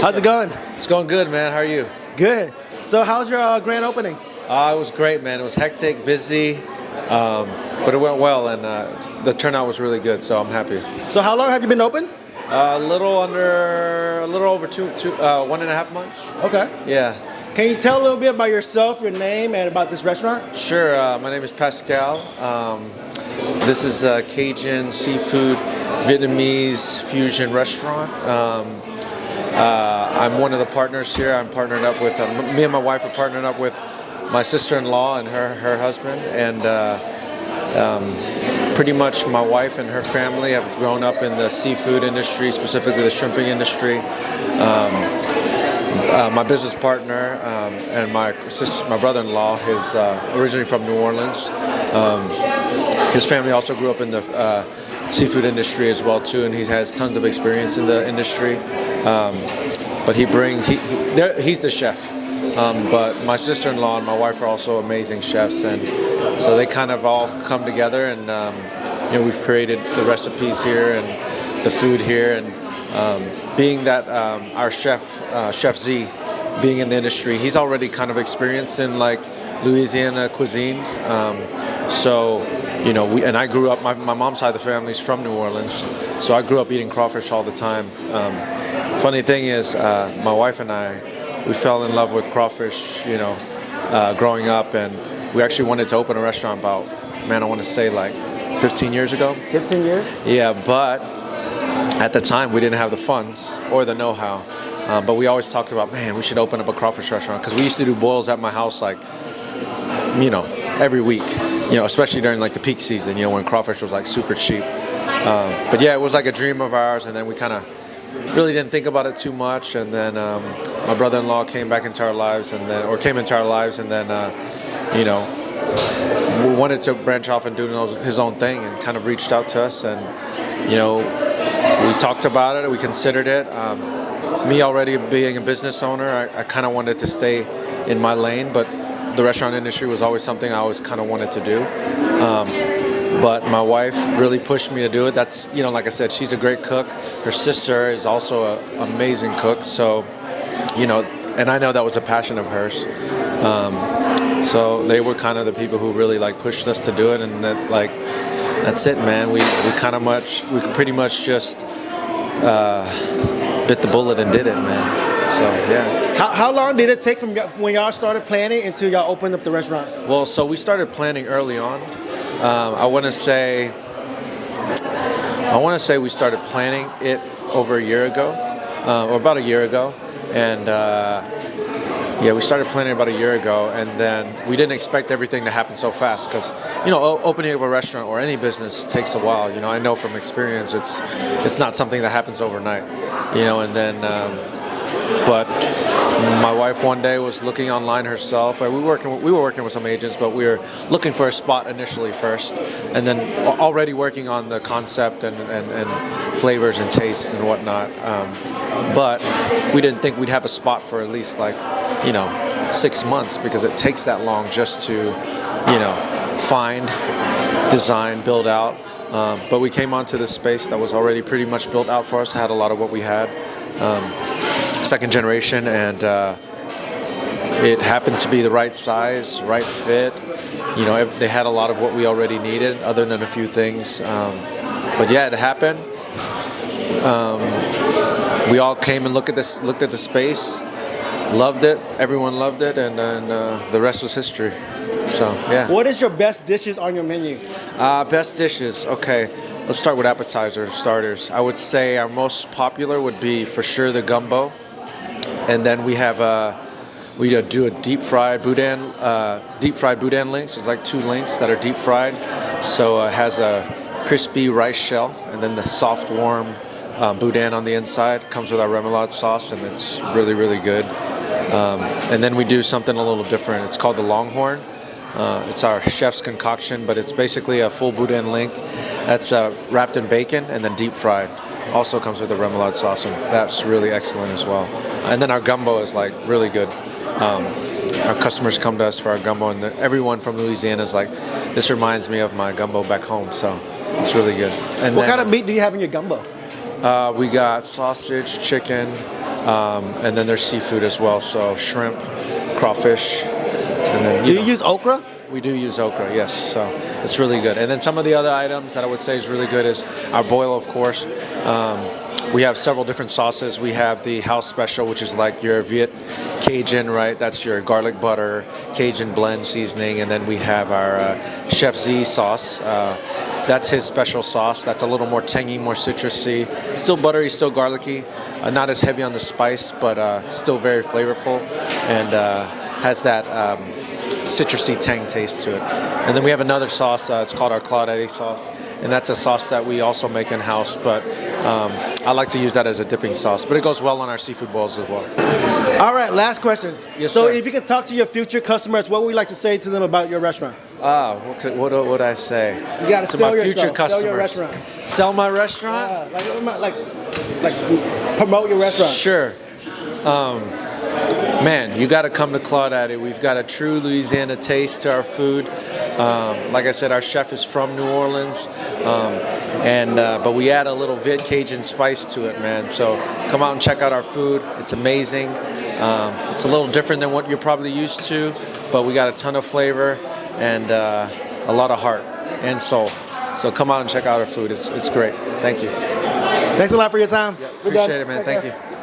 How's it going? It's going good, man. How are you? Good. So how's your grand opening? It was great, man. It was hectic, busy, but it went well, and the turnout was really good, so I'm happy. So how long have you been open? A little over 1.5 months. Okay. Yeah. Can you tell a little bit about yourself, your name, and about this restaurant? Sure. My name is Pascal. This is a Cajun seafood Vietnamese fusion restaurant. I'm one of the partners here. I'm partnered up with me and my wife are partnered up with my sister-in-law and her husband, and pretty much my wife and her family have grown up in the seafood industry, specifically the shrimping industry. My business partner and my brother-in-law is originally from New Orleans. His family also grew up in the seafood industry as well too, and he has tons of experience in the industry. But he's the chef. But my sister-in-law and my wife are also amazing chefs, and so they kind of all come together, and we've created the recipes here and the food here, and being that our chef Z, being in the industry, he's already kind of experienced in like Louisiana cuisine. I grew up. My mom's side of the family is from New Orleans, so I grew up eating crawfish all the time. Funny thing is, my wife and we fell in love with crawfish, growing up, and we actually wanted to open a restaurant about, I want to say like 15 years ago. 15 years? Yeah, but at the time we didn't have the funds or the know-how. But we always talked about, we should open up a crawfish restaurant, because we used to do boils at my house like, every week, especially during like the peak season, when crawfish was like super cheap. But yeah, it was like a dream of ours, and then we kind of really didn't think about it too much, and then my brother-in-law came into our lives, and then we wanted to branch off and do his own thing, and kind of reached out to us, and we talked about it, we considered it. Me already being a business owner, I kind of wanted to stay in my lane, but the restaurant industry was always something I always kind of wanted to do. But my wife really pushed me to do it. That's, like I said, she's a great cook. Her sister is also an amazing cook. So, and I know that was a passion of hers. So they were kind of the people who really like pushed us to do it. And that's it, man. We pretty much just bit the bullet and did it, man. So, yeah. How long did it take from when y'all started planning until y'all opened up the restaurant? Well, so we started planning early on. I want to say we started planning it over a year ago, or about a year ago, and we started planning about a year ago, and then we didn't expect everything to happen so fast, because opening up a restaurant or any business takes a while. I know from experience it's not something that happens overnight, and then but my wife one day was looking online herself. We were working with some agents, but we were looking for a spot initially first, and then already working on the concept and flavors and tastes and whatnot. But we didn't think we'd have a spot for at least 6 months, because it takes that long just to find, design, build out. But we came onto this space that was already pretty much built out for us. Had a lot of what we had. Second generation, and it happened to be the right size, right fit. They had a lot of what we already needed, other than a few things. But yeah, it happened. We all came and looked at the space, loved it. Everyone loved it, and the rest was history. So yeah. What is your best dishes on your menu? Best dishes. Okay. Let's start with appetizers, starters. I would say our most popular would be for sure the gumbo, and then we do a deep fried boudin links. It's like 2 links that are deep fried, so it has a crispy rice shell, and then the soft warm boudin on the inside. Comes with our remoulade sauce, and it's really, really good. And then we do something a little different. It's called the Longhorn. It's our chef's concoction, but it's basically a full boudin link that's wrapped in bacon and then deep fried. Also comes with a remoulade sauce, and that's really excellent as well. And then our gumbo is like really good. Our customers come to us for our gumbo, and everyone from Louisiana is like, this reminds me of my gumbo back home, so it's really good. And what kind of meat do you have in your gumbo? We got sausage, chicken, and then there's seafood as well. So shrimp, crawfish, and then Do you use okra? we do use okra, yes. So it's really good. And then some of the other items that I would say is really good is our boil, of course. We have several different sauces. We have the house special, which is like your Viet Cajun, right? That's your garlic butter, Cajun blend seasoning. And then we have our Chef Z sauce. That's his special sauce. That's a little more tangy, more citrusy. Still buttery, still garlicky. Not as heavy on the spice, but still very flavorful. And has that citrusy tang taste to it. And then we have another sauce. It's called our Claudette sauce. And that's a sauce that we also make in-house, but I like to use that as a dipping sauce. But it goes well on our seafood bowls as well. All right, last questions. Yes, so sir. if you could talk to your future customers, what would you like to say to them about your restaurant? What would I say? You got to to sell my yourself. future customers. Sell your restaurants. Sell my restaurant? Like promote your restaurant. Sure. Man, you got to come to Claudette. We've got a true Louisiana taste to our food. Like I said, our chef is from New Orleans, but we add a little Viet Cajun spice to it, man. So come out and check out our food. It's amazing. It's a little different than what you're probably used to, but we got a ton of flavor and a lot of heart and soul. So come out and check out our food. It's great. Thank you. Thanks a lot for your time. Appreciate it, man. Thank you.